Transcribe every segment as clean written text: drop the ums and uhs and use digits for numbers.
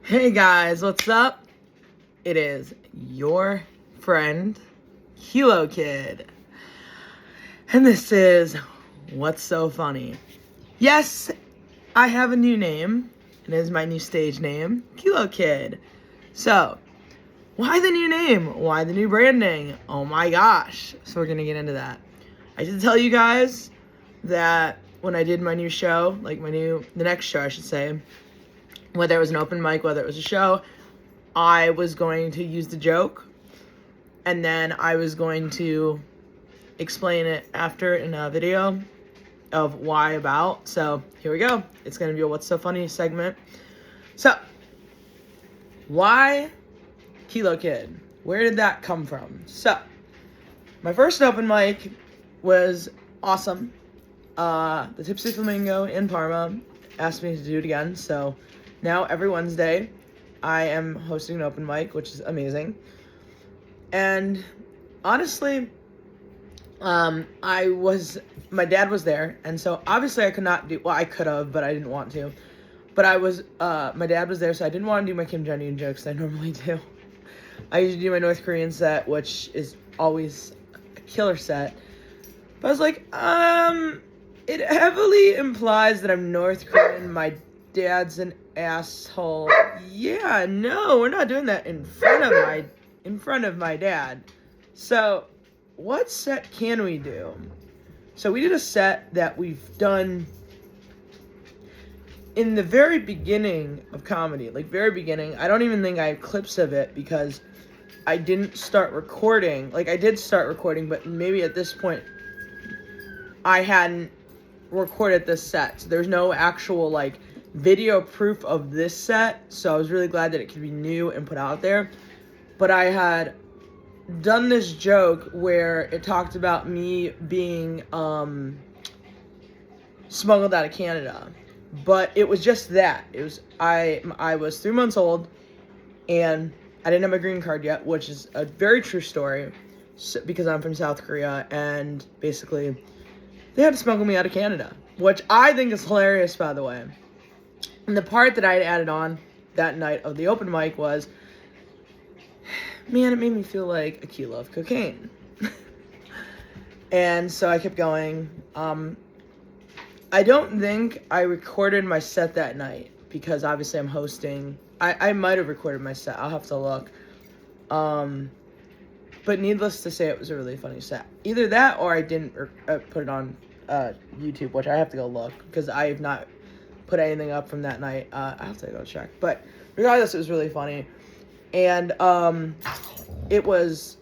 Hey guys, what's up? It is your friend, Kilo Kid. And this is What's So Funny. Yes, I have a new name. It is my new stage name, Kilo Kid. So, why the new name? Why the new branding? Oh my gosh. So we're going to get into that. I did tell you guys that when I did my new show, the next show I should say, whether it was an open mic, whether it was a show, I was going to use the joke, and then I was going to explain it after in a video of why about. So here we go. It's going to be a What's So Funny segment. So, why Kilo Kid? Where did that come from? So, my first open mic was awesome. The Tipsy Flamingo in Parma asked me to do it again, so now every Wednesday I am hosting an open mic, which is amazing. And honestly, my dad was there, and so obviously I could not do, well, I could have, but I didn't want to. But my dad was there, so I didn't want to do my Kim Jong-un jokes that I normally do. I usually do my North Korean set, which is always a killer set. But I was like, it heavily implies that I'm North Korean, my dad's an asshole. Yeah, no, we're not doing that in front of my dad. So, what set can we do? So we did a set that we've done in the very beginning of comedy, like very beginning. I don't even think I have clips of it because I didn't start recording. Like, I did start recording, but maybe at this point I hadn't recorded this set. So there's no actual, like, video proof of this set, so I was really glad that it could be new and put out there. But I had done this joke where it talked about me being smuggled out of Canada, but it was just that. It was I was 3 months old and I didn't have my green card yet, which is a very true story because I'm from South Korea, and basically they had to smuggle me out of Canada, which I think is hilarious, by the way. And the part that I had added on that night of the open mic was, man, it made me feel like a kilo of cocaine. And so I kept going. I don't think I recorded my set that night because obviously I'm hosting. I might have recorded my set. I'll have to look. But needless to say, it was a really funny set. Either that or I didn't put it on YouTube, which I have to go look because I have not put anything up from that night. I have to go check. But regardless, it was really funny. And it was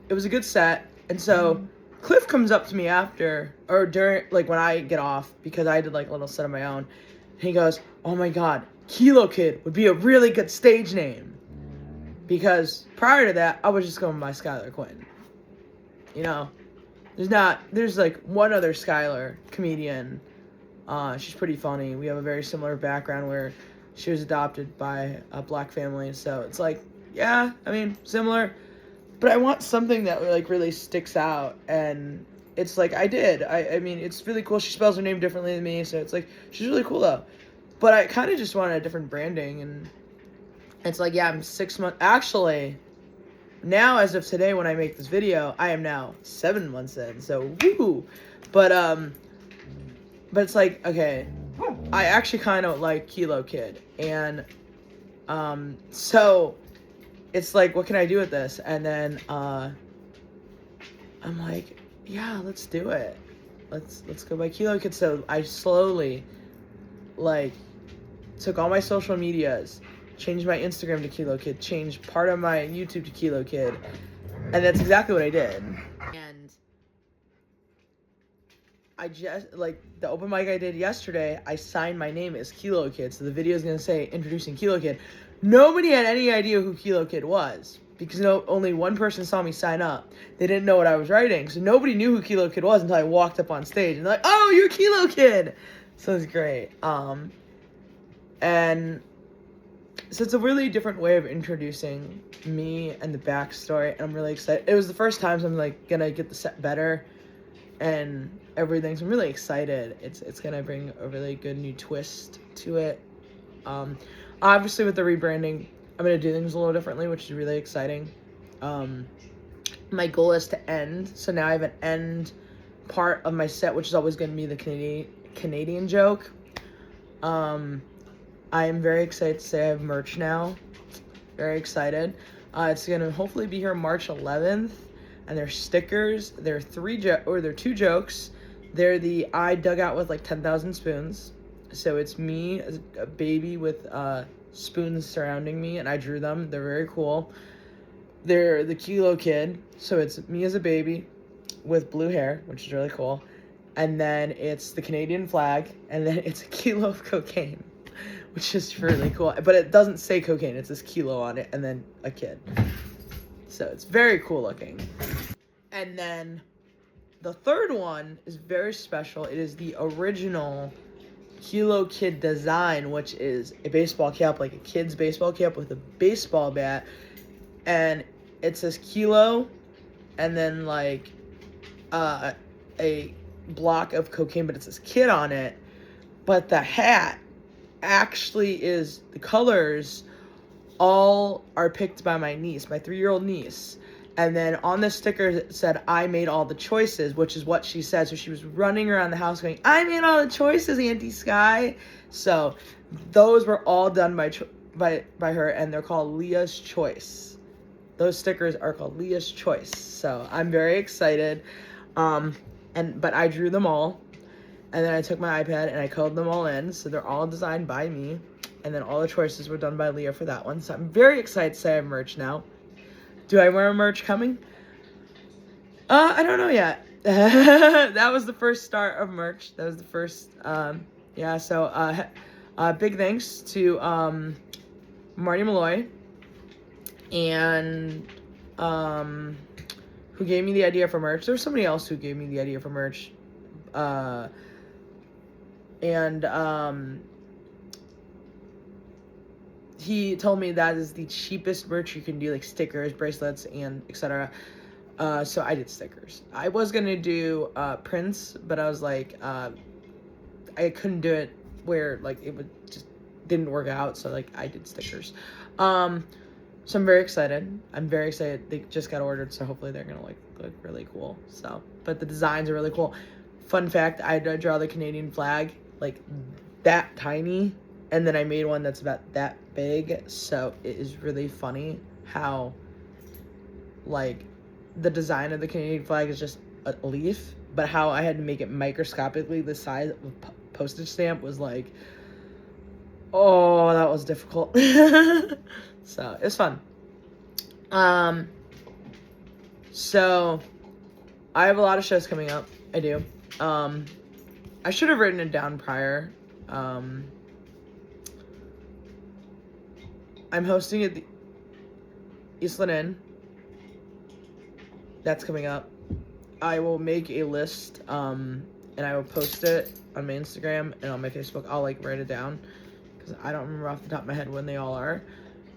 a good set. And so Cliff comes up to me after, or during, like, when I get off, because I did, like, a little set of my own. And he goes, oh my god, Kilo Kid would be a really good stage name. Because prior to that, I was just going by Skylar Quinn. You know, there's like one other Skylar comedian. She's pretty funny. We have a very similar background where she was adopted by a black family. So it's like, yeah, I mean, similar. But I want something that, like, really sticks out. And it's like, I did. I mean, it's really cool. She spells her name differently than me. So it's like, she's really cool, though. But I kind of just wanted a different branding. And it's like, yeah, I'm 6 months. Actually, now, as of today, when I make this video, I am now 7 months in. So, woo! But it's like, okay, I actually kind of like Kilo Kid, and so it's like, what can I do with this? And then I'm like, yeah, let's do it. Let's go by Kilo Kid. So I slowly, like, took all my social medias, changed my Instagram to Kilo Kid, changed part of my YouTube to Kilo Kid, and that's exactly what I did. And I just, like, the open mic I did yesterday, I signed my name as Kilo Kid, so the video is going to say, introducing Kilo Kid. Nobody had any idea who Kilo Kid was, because only one person saw me sign up. They didn't know what I was writing, so nobody knew who Kilo Kid was until I walked up on stage, and they're like, oh, you're Kilo Kid! So it's great. And so it's a really different way of introducing me and the backstory, and I'm really excited. It was the first time, so I'm, like, gonna get the set better and everything, so I'm really excited. It's gonna bring a really good new twist to it. Obviously, with the rebranding, I'm going to do things a little differently, which is really exciting. My goal is to end. So now I have an end part of my set, which is always going to be the Canadian joke. I am very excited to say I have merch now. Very excited. It's going to hopefully be here March 11th. And they're stickers. There are 2 jokes. They're the I dug out with like 10,000 spoons. So it's me as a baby with spoons surrounding me, and I drew them. They're very cool. They're the Kilo Kid. So it's me as a baby with blue hair, which is really cool. And then it's the Canadian flag, and then it's a kilo of cocaine, which is really cool. But it doesn't say cocaine. It says kilo on it, and then a kid. So it's very cool looking. And then the third one is very special. It is the original Kilo Kid design, which is a baseball cap, like a kid's baseball cap with a baseball bat. And it says kilo, and then like a block of cocaine, but it says kid on it. But the hat actually is, the colors all are picked by my niece, my 3-year-old niece. And then on the sticker it said, I made all the choices, which is what she said. So she was running around the house going, I made all the choices, Auntie Sky. So those were all done by her, and they're called Leah's Choice. Those stickers are called Leah's Choice. So I'm very excited. But I drew them all. And then I took my iPad and I colored them all in. So they're all designed by me. And then all the choices were done by Leah for that one. So I'm very excited to say I have merch now. Do I wear merch coming? I don't know yet. That was the first start of merch. That was the first, So big thanks to Marty Malloy, and who gave me the idea for merch. There was somebody else who gave me the idea for merch. He told me that is the cheapest merch you can do, like stickers, bracelets, and etc. So I did stickers. I was gonna do prints, but I was like, I couldn't do it where like it would just didn't work out. So like I did stickers. So I'm very excited. They just got ordered, so hopefully they're gonna look really cool. So, but the designs are really cool. Fun fact: I did draw the Canadian flag like that tiny, and then I made one that's about that big. So it is really funny how like the design of the Canadian flag is just a leaf, but how I had to make it microscopically the size of a postage stamp was like, oh, that was difficult. So it's fun. So I have a lot of shows coming up. I do. I should have written it down prior. I'm hosting at the Eastland Inn. That's coming up. I will make a list, and I will post it on my Instagram and on my Facebook. I'll like write it down because I don't remember off the top of my head when they all are.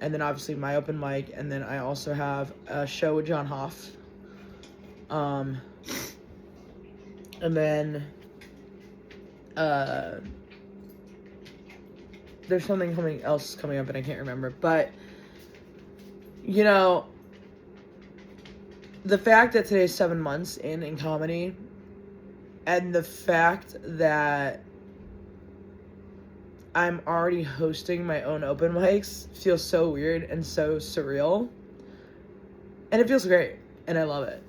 And then obviously my open mic, and then I also have a show with John Hoff. And then there's something else coming up and I can't remember. But you know, the fact that today's 7 months in comedy, and the fact that I'm already hosting my own open mics feels so weird and so surreal. And it feels great. And I love it.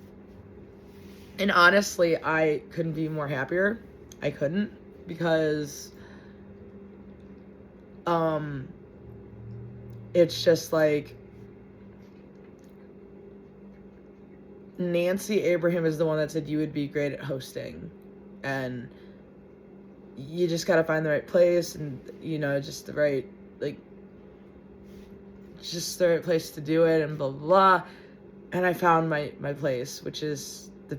And honestly, I couldn't be more happier. I couldn't. Because it's just like Nancy Abraham is the one that said you would be great at hosting. And you just gotta find the right place, and you know, just the right place to do it, and blah blah blah. And I found my place, which is the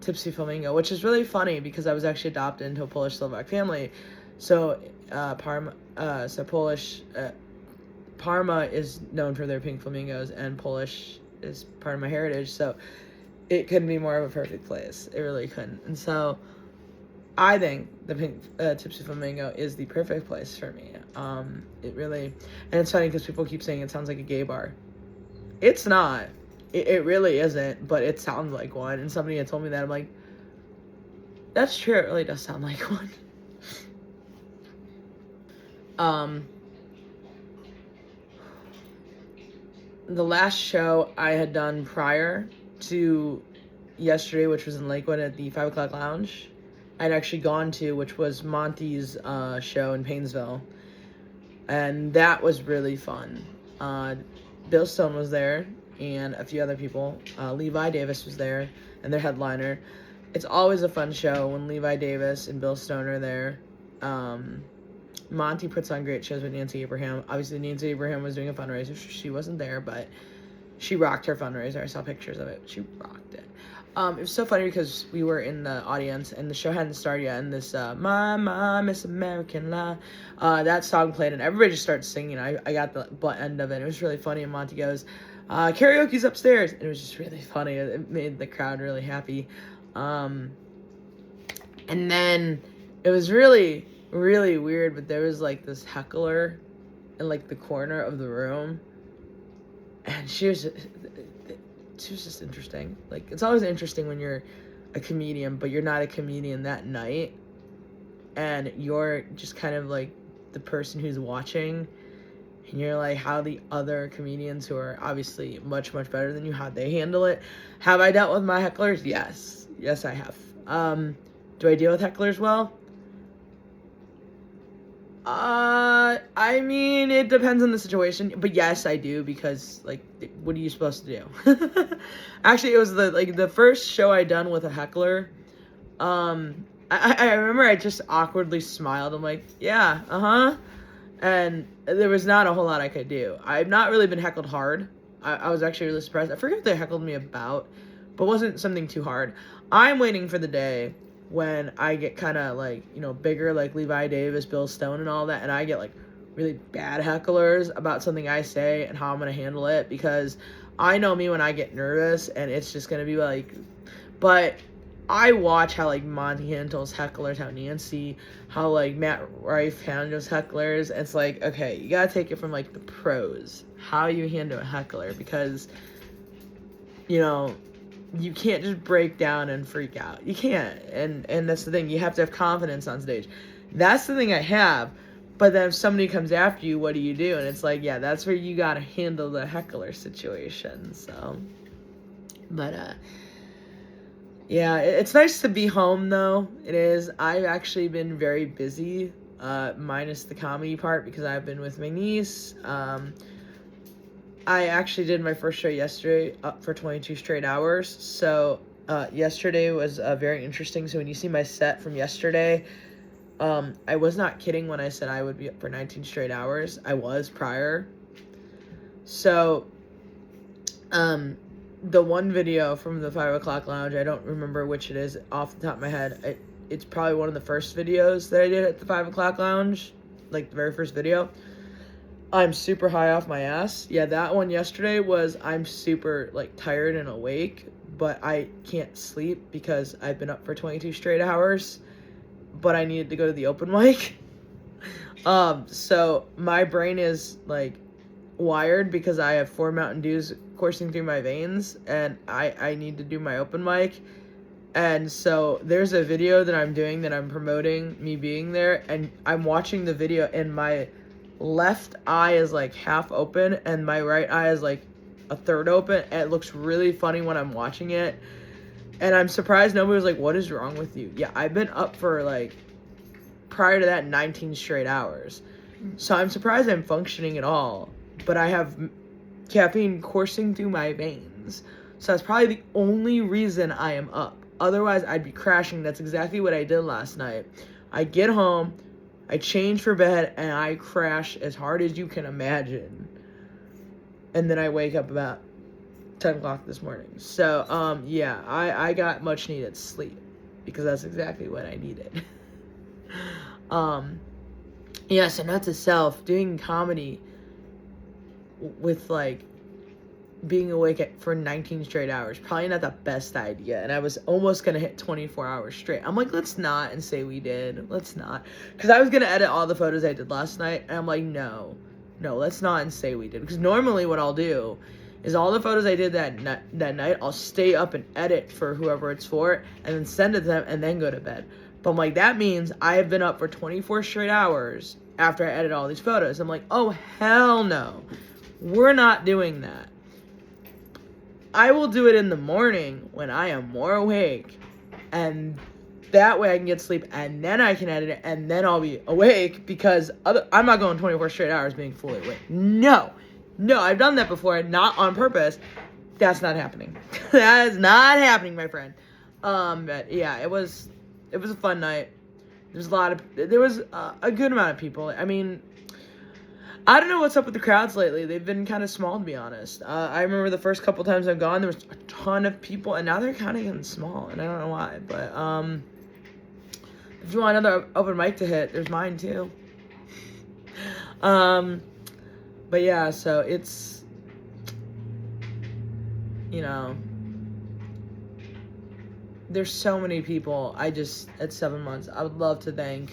Tipsy Flamingo, which is really funny because I was actually adopted into a Polish Slovak family. So Parma is known for their pink flamingos, and Polish is part of my heritage. So it couldn't be more of a perfect place. It really couldn't. And so I think the Pink Tipsy Flamingo is the perfect place for me. It really, and it's funny because people keep saying it sounds like a gay bar. It's not. It really isn't, but it sounds like one. And somebody had told me that. I'm like, that's true. It really does sound like one. The last show I had done prior to yesterday, which was in Lakewood at the 5 o'clock lounge, I'd actually gone to, which was Monty's show in Painesville. And that was really fun. Bill Stone was there, and a few other people. Levi Davis was there, and their headliner. It's always a fun show when Levi Davis and Bill Stone are there. Monty puts on great shows with Nancy Abraham. Obviously, Nancy Abraham was doing a fundraiser. She wasn't there, but she rocked her fundraiser. I saw pictures of it. She rocked it. It was so funny because we were in the audience and the show hadn't started yet, and this My Miss American La, that song played, and everybody just started singing. I got the butt end of it. It was really funny, and Monty goes, karaoke's upstairs. And it was just really funny. It made the crowd really happy. And then it was really, really weird, but there was like this heckler in like the corner of the room, and she was just interesting. Like, it's always interesting when you're a comedian, but you're not a comedian that night, and you're just kind of like the person who's watching, and you're like, how the other comedians who are obviously much, much better than you, how they handle it. Have I dealt with my hecklers? Yes, I have. Do I deal with hecklers well? I mean, it depends on the situation, but yes, I do, because, like, what are you supposed to do? Actually, it was the first show I done with a heckler. I remember I just awkwardly smiled. I'm like, yeah, and there was not a whole lot I could do. I've not really been heckled hard. I was actually really surprised. I forget what they heckled me about, but it wasn't something too hard. I'm waiting for the day when I get kind of, like, you know, bigger, like Levi Davis, Bill Stone, and all that, and I get, like, really bad hecklers about something I say and how I'm going to handle it, because I know me when I get nervous, and it's just going to be, like, but I watch how, like, Monty handles hecklers, how Nancy, how, like, Matt Rife handles hecklers. It's like, okay, you got to take it from, like, the pros, how you handle a heckler, because, you know, you can't just break down and freak out. You can't. And that's the thing. You have to have confidence on stage. That's the thing I have. But then if somebody comes after you, what do you do? And it's like, yeah, that's where you got to handle the heckler situation. So, but, yeah, it's nice to be home, though. It is. I've actually been very busy, minus the comedy part, because I've been with my niece. I actually did my first show yesterday, up for 22 straight hours. So, yesterday was very interesting. So when you see my set from yesterday, I was not kidding when I said I would be up for 19 straight hours. I was prior. So, the one video from the 5 o'clock lounge, I don't remember which it is off the top of my head. It's probably one of the first videos that I did at the 5 o'clock lounge, like the very first video. I'm super high off my ass. Yeah, that one yesterday was I'm super, like, tired and awake, but I can't sleep because I've been up for 22 straight hours, but I needed to go to the open mic. So my brain is, like, wired because I have 4 Mountain Dews coursing through my veins, and I need to do my open mic. And so there's a video that I'm doing that I'm promoting me being there, and I'm watching the video, and my left eye is like half open and my right eye is like a third open, and it looks really funny when I'm watching it, and I'm surprised nobody was like, what is wrong with you? Yeah, I've been up for, like, prior to that, 19 straight hours, so I'm surprised I'm functioning at all, but I have caffeine coursing through my veins, so that's probably the only reason I am up. Otherwise I'd be crashing. That's exactly what I did last night. I get home, I change for bed, and I crash as hard as you can imagine. And then I wake up about 10 o'clock this morning. So, yeah, I got much needed sleep, because that's exactly what I needed. Yeah, so note to self, doing comedy with, like, being awake for 19 straight hours. Probably not the best idea. And I was almost going to hit 24 hours straight. I'm like, let's not and say we did. Let's not. Because I was going to edit all the photos I did last night. And I'm like, no, let's not and say we did. Because normally what I'll do is all the photos I did that night, I'll stay up and edit for whoever it's for. And then send it to them and then go to bed. But I'm like, that means I have been up for 24 straight hours after I edit all these photos. I'm like, oh, hell no. We're not doing that. I will do it in the morning when I am more awake, and that way I can get sleep, and then I can edit it, and then I'll be awake, because I'm not going 24 straight hours being fully awake. No, I've done that before, not on purpose. That's not happening. That is not happening, my friend. But yeah, it was a fun night. There was a good amount of people. I mean, I don't know what's up with the crowds lately. They've been kind of small, to be honest. I remember the first couple times I've gone, there was a ton of people, and now they're kind of getting small, and I don't know why. But if you want another open mic to hit, there's mine too. But yeah, so it's, you know, there's so many people at 7 months, I would love to thank,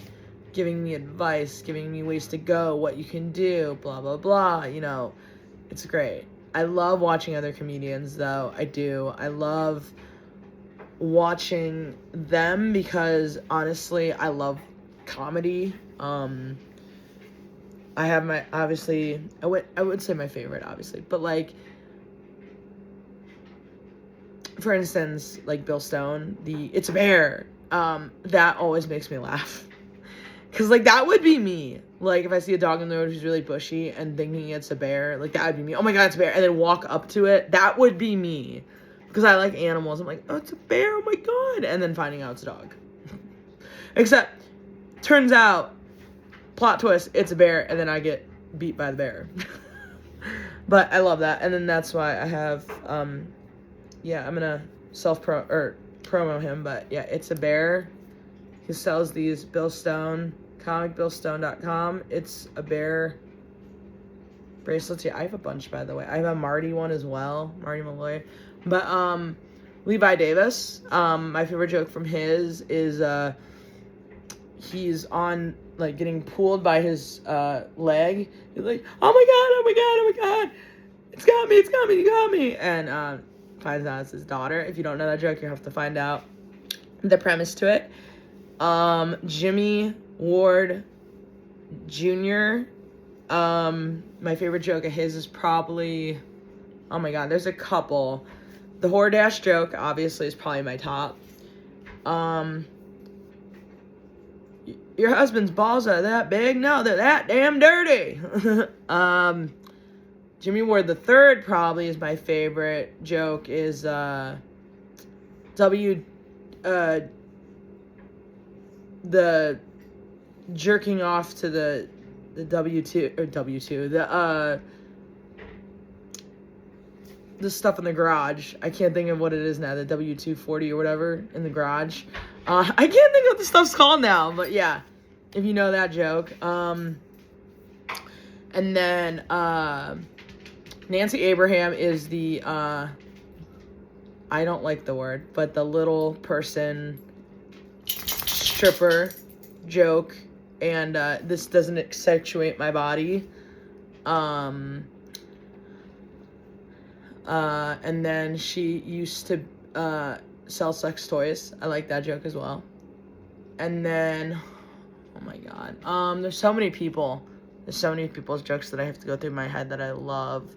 giving me advice, giving me ways to go, what you can do, blah, blah, blah, you know, it's great. I love watching other comedians, though, I do. I love watching them because, honestly, I love comedy. I have my, obviously, I would say my favorite, obviously, but, like, for instance, like, Bill Stone, It's a Bear, that always makes me laugh. Because, like, that would be me. Like, if I see a dog in the road who's really bushy and thinking it's a bear, like, that would be me. Oh, my God, it's a bear. And then walk up to it. That would be me. Because I like animals. I'm like, oh, it's a bear. Oh, my God. And then finding out it's a dog. Except, turns out, plot twist, it's a bear. And then I get beat by the bear. But I love that. And then that's why I have, yeah, I'm going to promo him. But, yeah, It's a Bear. He sells these Bill Stone, comicbillstone.com. It's a Bear bracelets. Yeah, I have a bunch, by the way. I have a Marty one as well, Marty Malloy. But Levi Davis, my favorite joke from his is he's on, like, getting pulled by his leg. He's like, oh my God, it's got me, you got me. And finds out it's his daughter. If you don't know that joke, you have to find out the premise to it. Jimmy Ward Jr. My favorite joke of his is probably, oh my God, there's a couple. The Hordash joke, obviously, is probably my top. Your husband's balls are that big? No, they're that damn dirty. Jimmy Ward the Third probably is my favorite joke, is, the jerking off to the W2, the stuff in the garage. I can't think of what it is now, the W240 or whatever in the garage. I can't think of what the stuff's called now, but yeah, if you know that joke. And then Nancy Abraham is the I don't like the word, but the little person stripper joke, and this doesn't accentuate my body. And then she used to sell sex toys. I like that joke as well. And then, oh my God, there's so many people's jokes that I have to go through my head that I love.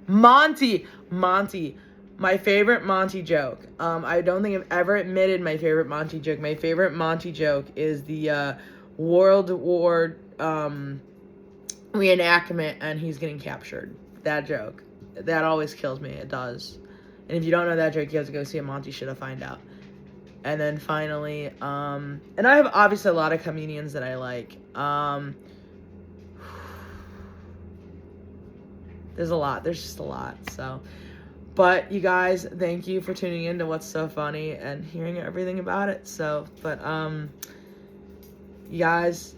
Monty, my favorite Monty joke. I don't think I've ever admitted my favorite Monty joke. My favorite Monty joke is the World War reenactment, and he's getting captured. That joke. That always kills me. It does. And if you don't know that joke, you have to go see a Monty Show to find out. And then finally, and I have obviously a lot of comedians that I like. There's a lot. There's just a lot. So, but you guys, thank you for tuning in to What's So Funny and hearing everything about it. So, but you guys,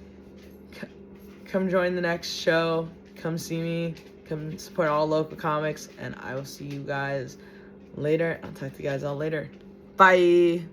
come join the next show. Come see me. Come support all local comics, and I will see you guys later. I'll talk to you guys all later. Bye.